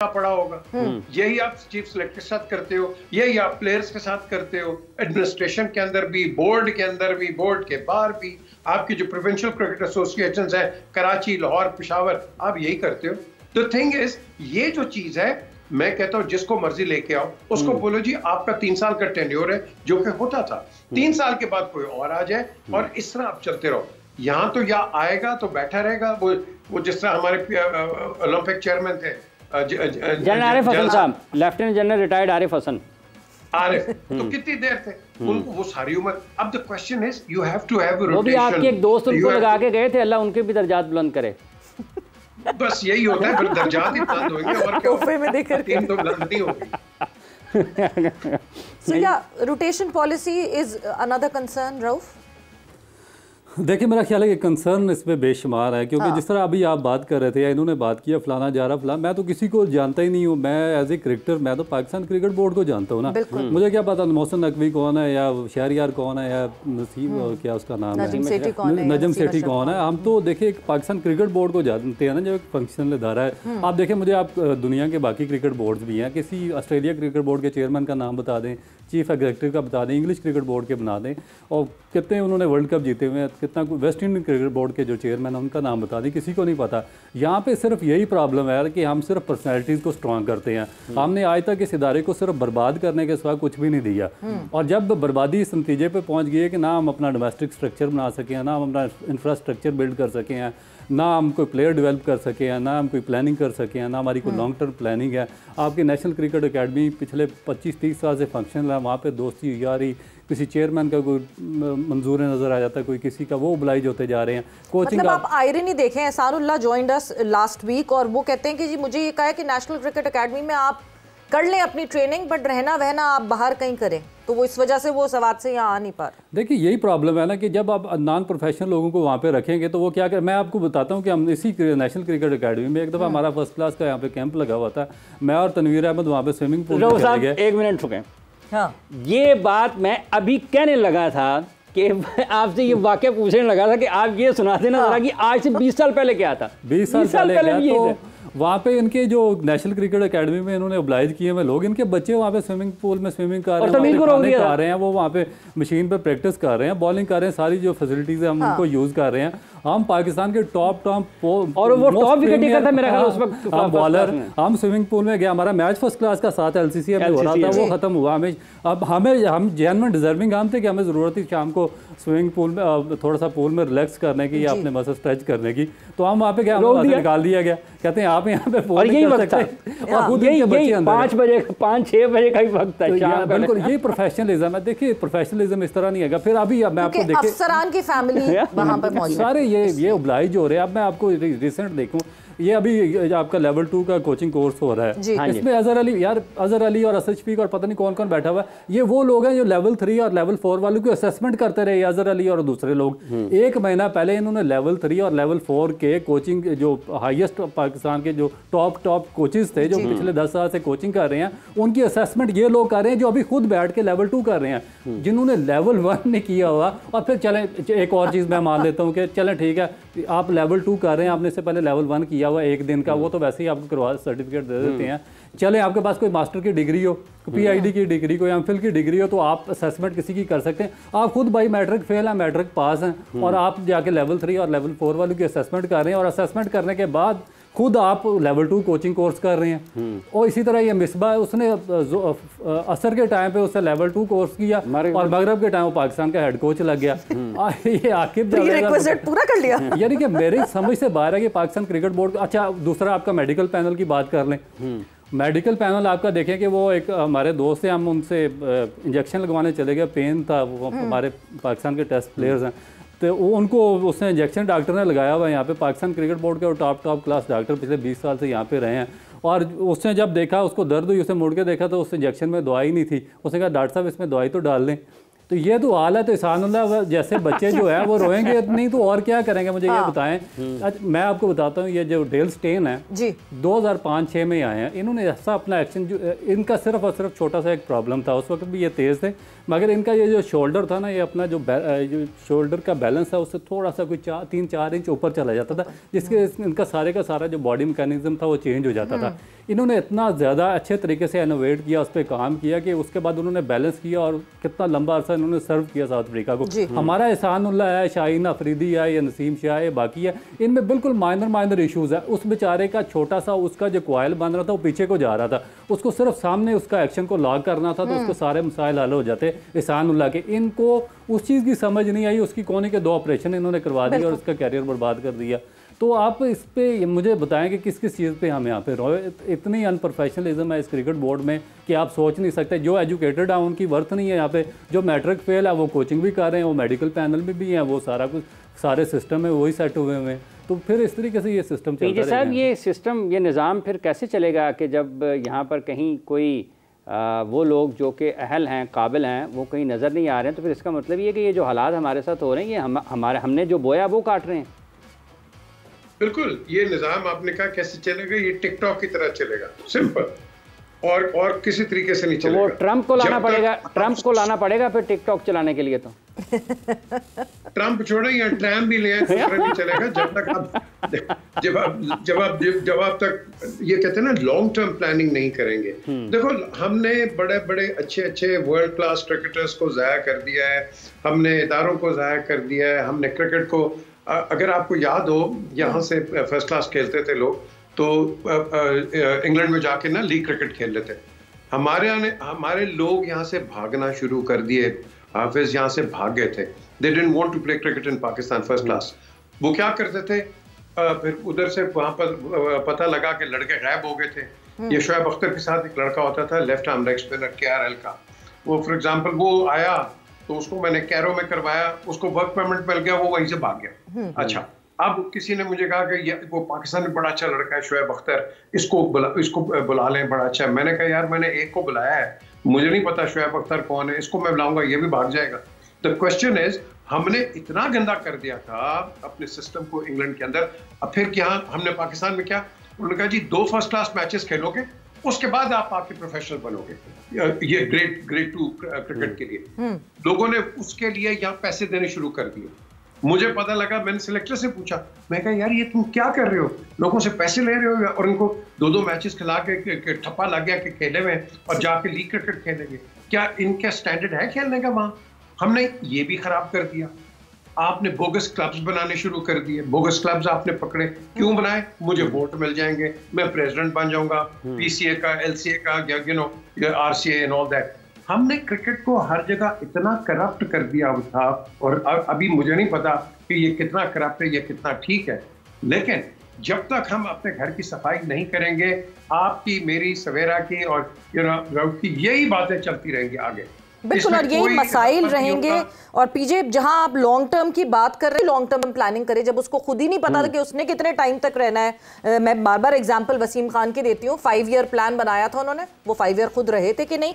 पड़ा होगा। यही आप चीफ सेलेक्टर के साथ करते हो, यही आप प्लेयर्स के साथ करते हो, एडमिनिस्ट्रेशन के अंदर भी, बोर्ड के अंदर भी, बोर्ड के बाहर भी, आपकी जो प्रोविंशियल क्रिकेट एसोसिएशंस है कराची, लाहौर, पेशावर, आप यही करते हो। द थिंग इज, ये जो चीज है, मैं कहता हूं जिसको मर्जी लेके आओ, उसको बोलो जी आपका 3 साल का टेन्योर है, जो कि होता था। 3 साल के बाद कोई और आ जाए और इस तरह आप चलते रहो। यहां तो या आएगा तो बैठा रहेगा, वो जिस तरह हमारे ओलंपिक चेयरमैन थे जनरल आरिफ हसन साहब, lieutenant general retired Arif Hasan. Arif तो कितनी देर थे उनको, वो सारी उम्र। अब the question is you have to have a rotation. वो भी आपके एक दोस्त उनको लगा के गए थे, अल्लाह उनके भी दर्जात बुलंद करे। बस यही होता है, फिर दर्जात ही बुलंद होंगे और क्या तोहफे में देकर के तो बुलंद नहीं होगी। So yeah, rotation policy is another concern, Rauf? देखिए मेरा ख्याल है कि कंसर्न इसमें बेशुमार है, क्योंकि जिस तरह अभी आप बात कर रहे थे या इन्होंने बात किया फलाना जा रहा फलाना, मैं तो किसी को जानता ही नहीं हूँ। मैं एज ए क्रिकेटर मैं तो पाकिस्तान क्रिकेट बोर्ड को जानता हूँ ना, मुझे क्या पता मोहसिन नकवी कौन है या शहरियार कौन है या नसीम क्या उसका नाम है, नजम सेठी कौन है। हम तो देखिए पाकिस्तान क्रिकेट बोर्ड को जानते हैं ना, जो एक फंक्शनल इदारा है। आप देखें, मुझे आप दुनिया के बाकी क्रिकेट बोर्ड भी हैं, किसी ऑस्ट्रेलिया क्रिकेट बोर्ड के चेयरमैन का नाम बता दें, चीफ एग्जीक्यूटिव का बता दें, इंग्लिश क्रिकेट बोर्ड के बना दें, और कितने उन्होंने वर्ल्ड कप जीते हुए हैं, कितना वेस्ट इंडीज क्रिकेट बोर्ड के जो चेयरमैन हैं उनका नाम बता दें, किसी को नहीं पता। यहाँ पे सिर्फ यही प्रॉब्लम है कि हम सिर्फ पर्सनैलिटीज़ को स्ट्रॉन्ग करते हैं। हमने आज तक इस इदारे को सिर्फ बर्बाद करने के सिवा कुछ भी नहीं दिया, और जब बर्बादी इस नतीजे पर पहुँच गई है कि ना हम अपना डोमेस्टिक स्ट्रक्चर बना सकें, ना हम अपना इंफ्रास्ट्रक्चर बिल्ड कर सकें हैं, ना हम कोई प्लेयर डेवलप कर सके हैं, ना हम कोई प्लानिंग कर सके हैं, ना हमारी कोई लॉन्ग टर्म प्लानिंग है। आपकी नेशनल क्रिकेट एकेडमी पिछले 25-30 साल से फंक्शन है, वहाँ पे दोस्ती यारी, किसी चेयरमैन का कोई मंजूर नज़र आ जाता है, कोई किसी का, वो ओब्लाइज होते जा रहे हैं। कोचिंग मतलब आप आयरनी देखें, Ehsanullah joined us last week और वो कहते हैं कि जी मुझे ये कहा है कि नेशनल क्रिकेट एकेडमी में आप कर लें अपनी ट्रेनिंग, बट रहना वहना आप बाहर कहीं करें, तो वो इस वजह से वो सवाद से यहाँ आ नहीं पा रहे। देखिए यही प्रॉब्लम है ना कि जब आप नॉन प्रोफेशनल लोगों को वहाँ पे रखेंगे तो वो क्या कर, मैं आपको बताता हूँ कि हम इसी नेशनल क्रिकेट एकेडमी में एक दफ़ा हमारा फर्स्ट क्लास का यहाँ पे कैंप लगा हुआ था, मैं और तनवीर अहमद वहाँ पे स्विमिंग पूल में चले गए। एक मिनट रुकें, हाँ ये बात मैं अभी कहने लगा था कि आपसे ये वाक़या पूछने लगा था कि आप ये सुना देना जरा कि आज से 20 साल पहले क्या था। 20 साल पहले तो वहाँ पे इनके जो नेशनल क्रिकेट एकेडमी में इन्होंने ओब्लाइज किए हुए लोग, इनके बच्चे वहाँ पे स्विमिंग पूल में स्विमिंग कर रहे हैं, वो वहाँ पे मशीन पे प्रैक्टिस कर रहे हैं, बॉलिंग कर रहे हैं, सारी जो फैसिलिटीज़ है हम उनको यूज़ कर रहे हैं। हम पाकिस्तान के टॉप और वो टॉप विकेट टेकर था मेरा ख्याल उस वक्त, हम बॉलर, हम स्विमिंग पूल में गए, हमारा मैच फर्स्ट क्लास का साथ LCC में हो रहा था, वो खत्म हुआ। हम जेन्युइन डिजर्विंग हम थे कि हमें ज़रूरत थी शाम को स्विमिंग पूल में थोड़ा सा पूल में रिलैक्स करने की या अपने मसल स्ट्रेच करने की, तो हम वहाँ पे गए, हमें निकाल दिया गया, कहते हैं आप यहाँ पे और यही वक्त था, यही 5 बजे 5-6 बजे का ही वक्त था। बिल्कुल यही प्रोफेशनलिज्म है। देखिए प्रोफेशनलिज्म इस तरह नहीं है। फिर अभी मैं आपको देखिए अफसरान की फैमिली वहाँ पर मौजूद सारे ये ओब्लाइज हो रहे हैं। अब मैं आपको रिसेंट देखूं, ये अभी आपका लेवल 2 का कोचिंग कोर्स हो रहा है, इसमें अजहर अली और असद शफीक और पता नहीं कौन कौन बैठा हुआ है। ये वो लोग हैं जो लेवल 3 और लेवल 4 वालों की असेसमेंट करते रहे, अजहर अली और दूसरे लोग। 1 महीना पहले इन्होंने लेवल 3 और लेवल 4 के कोचिंग, जो हाईएस्ट पाकिस्तान के जो टॉप कोचेज थे जो पिछले 10 साल से कोचिंग कर रहे हैं, उनकी असेसमेंट ये लोग कर रहे हैं जो अभी खुद बैठ के लेवल 2 कर रहे हैं, जिन्होंने लेवल 1 नहीं किया हुआ। और फिर चलें एक और चीज़ मैं मान लेता हूँ कि चलें ठीक है, आप लेवल 2 कर रहे हैं, आपने इससे पहले लेवल 1 किया हुआ 1 दिन का, वो तो वैसे ही आपको करवा सर्टिफिकेट दे देते हैं। चले आपके पास कोई मास्टर की डिग्री हो, PhD की डिग्री हो या MPhil की डिग्री हो, तो आप असेसमेंट किसी की कर सकते हैं। आप खुद भाई मैट्रिक फेल हैं, मैट्रिक पास हैं, और आप जाके लेवल 3 और लेवल 4 वालों की असेसमेंट कर रहे हैं, और असेसमेंट करने के बाद खुद आप लेवल 2 कोचिंग कोर्स कर रहे हैं। और इसी तरह ये मिसबा है, उसने असर के टाइम पे उसने लेवल 2 कोर्स किया और मगरब के टाइम वो पाकिस्तान का हेड कोच लग गया। ये आकिब पूरा कर लिया। यानी कि मेरी समझ से बाहर है कि पाकिस्तान क्रिकेट बोर्ड। अच्छा, दूसरा आपका मेडिकल पैनल की बात कर लें। मेडिकल पैनल आपका देखें कि वो एक हमारे दोस्त हैं, हम उनसे इंजेक्शन लगवाने चले गए, पेन था, वो हमारे पाकिस्तान के टेस्ट प्लेयर्स हैं, तो उनको उसने इंजेक्शन डॉक्टर ने लगाया हुआ है यहाँ पे। पाकिस्तान क्रिकेट बोर्ड के टॉप क्लास डॉक्टर पिछले 20 साल से यहाँ पे रहे हैं। और उसने जब देखा, उसको दर्द हुई, उसने मुड़ के देखा तो उस इंजेक्शन में दवाई नहीं थी। उसने कहा डॉक्टर साहब इसमें दवाई तो डाल दें। तो ये तो हाल है। तो एहसानुल्लाह जैसे बच्चे जो है वो रोएंगे नहीं तो और क्या करेंगे, मुझे ये बताएं। मैं आपको बताता हूँ, ये जो डेल स्टेन है जी 2005-6 में आए हैं। इन्होंने ऐसा अपना एक्शन, जो इनका सिर्फ और सिर्फ छोटा सा एक प्रॉब्लम था, उस वक्त भी ये तेज़ थे, मगर इनका ये जो शोल्डर था ना, ये अपना जो शोल्डर का बैलेंस है उससे थोड़ा सा कोई 3-4 इंच ऊपर चला जाता था, जिसके इनका सारे का सारा जो बॉडी मैकेनिज्म था वो चेंज हो जाता था। इन्होंने इतना ज़्यादा अच्छे तरीके से इनोवेट किया, उस पर काम किया कि उसके बाद उन्होंने बैलेंस किया और कितना लंबा अरसा इन्होंने सर्व किया साउथ अफ्रीका को। हमारा एहसानुल्लाह है, शाहीन अफरीदी है, या नसीम शाह है, बाकी है, इनमें बिल्कुल माइनर इशूज़ है। उस बेचारे का छोटा सा उसका जो कोयल बन रहा था वो पीछे को जा रहा था, उसको सिर्फ सामने उसका एक्शन को लॉक करना था तो उसके सारे मसाइल हल हो जाते एहसानुल्लाह के। इनको उस चीज़ की समझ नहीं आई, उसकी कोने के 2 ऑपरेशन इन्होंने करवा दिए और उसका कैरियर बर्बाद कर दिया। तो आप इस पे मुझे बताएं कि किस किस चीज़ पे हम यहाँ पे रोए। इतनी अनप्रोफेशनलिज्म है इस क्रिकेट बोर्ड में कि आप सोच नहीं सकते। जो एजुकेटेड है उनकी वर्थ नहीं है यहाँ पे, जो मैट्रिक फेल है वो कोचिंग भी कर रहे हैं, वो मेडिकल पैनल में भी हैं, वो सारा कुछ सारे सिस्टम में वही सेट हुए हैं। तो फिर इस तरीके से ये सिस्टम चलता रहेगा। साहब ये सिस्टम, ये निज़ाम फिर कैसे चलेगा कि जब यहाँ पर कहीं कोई वो लोग जो कि अहल हैं, काबिल हैं, वो कहीं नज़र नहीं आ रहे हैं, तो फिर इसका मतलब ये कि ये जो हालात हमारे साथ हो रहे हैं ये हमने जो बोया वो काट रहे हैं। बिल्कुल, ये निज़ाम आपने कहा कैसे चलेगा, ये टिकटॉक की तरह चलेगा, सिंपल, और किसी तरीके से नहीं चलेगा। वो ट्रम्प को लाना पड़ेगा, ट्रम्प को लाना पड़ेगा फिर टिकटॉक चलाने के लिए। तो ट्रम्प छोड़े या ट्रैम भी ले आए तो नहीं चलेगा जब तक आप जब आप तक ये कहते हैं ना लॉन्ग टर्म प्लानिंग नहीं करेंगे। देखो, हमने बड़े बड़े अच्छे वर्ल्ड क्लास क्रिकेटर्स को ज़ाया कर दिया है, हमने इदारों को ज़ाया कर दिया है, हमने क्रिकेट को, अगर आपको याद हो यहाँ से फर्स्ट क्लास खेलते थे लोग तो इंग्लैंड में जाके ना लीग क्रिकेट खेल लेते। हमारे लोग यहाँ से भागना शुरू कर दिए, हाफिज यहाँ से भाग गए थे। They didn't want to play cricket in Pakistan first class. वो क्या करते थे, फिर उधर से वहाँ पर पता लगा कि लड़के गायब हो गए थे। ये शोएब अख्तर के साथ एक लड़का होता था left arm leg spinner KRL का, वो फॉर एग्जाम्पल वो आया तो उसको मैंने कैरो में करवाया, उसको वर्क परमिट मिल गया, वो वहीं से भाग गया। अच्छा, अब किसी ने मुझे कहा कि वो पाकिस्तान में बड़ा अच्छा लड़का है शोएब अख्तर, इसको बुला लें, बड़ा अच्छा है। मैंने कहा यार मैंने एक को बुलाया है, मुझे नहीं पता शोएब अख्तर कौन है, इसको मैं बुलाऊंगा ये भी भाग जाएगा। द क्वेश्चन इज, हमने इतना गंदा कर दिया था अपने सिस्टम को इंग्लैंड के अंदर। अब फिर क्या हमने पाकिस्तान में क्या, उन्होंने कहा जी 2 फर्स्ट क्लास मैचेस खेलोगे उसके बाद आप आके प्रोफेशनल बनोगे, ये ग्रेड 2 क्रिकेट के लिए। लोगों ने उसके लिए यहाँ पैसे देने शुरू कर दिए। मुझे पता लगा, मैंने सिलेक्टर से पूछा, मैं कहा यार ये तुम क्या कर रहे हो, लोगों से पैसे ले रहे हो और उनको 2-2 मैचेस खिला के ठप्पा लग गया कि खेले हुए और जाके लीग क्रिकेट खेलेंगे, क्या इनका स्टैंडर्ड है खेलने का वहां? हमने ये भी खराब कर दिया। आपने बोगस क्लब्स बनाने शुरू कर दिए, बोगस क्लब्स आपने पकड़े, क्यों बनाए? मुझे वोट मिल जाएंगे, मैं प्रेसिडेंट बन जाऊंगा, PCA का, LCA का, RCA एंड ऑल दैट। हमने क्रिकेट को हर जगह इतना करप्ट कर दिया था, और अभी मुझे नहीं पता कि ये कितना करप्ट है, ये कितना ठीक है, लेकिन जब तक हम अपने घर की सफाई नहीं करेंगे, आपकी, मेरी, सवेरा की और राउत की यही बातें चलती रहेंगी आगे। बिल्कुल, और यही मसाइल रहेंगे। और पीजे, जहां आप लॉन्ग टर्म की बात कर रहे हैं, लॉन्ग टर्म प्लानिंग करें, जब उसको खुद ही नहीं पता था कि उसने कितने टाइम तक रहना है। मैं बार बार एग्जांपल वसीम खान की देती हूँ, 5 ईयर प्लान बनाया था उन्होंने, वो 5 ईयर खुद रहे थे कि नहीं?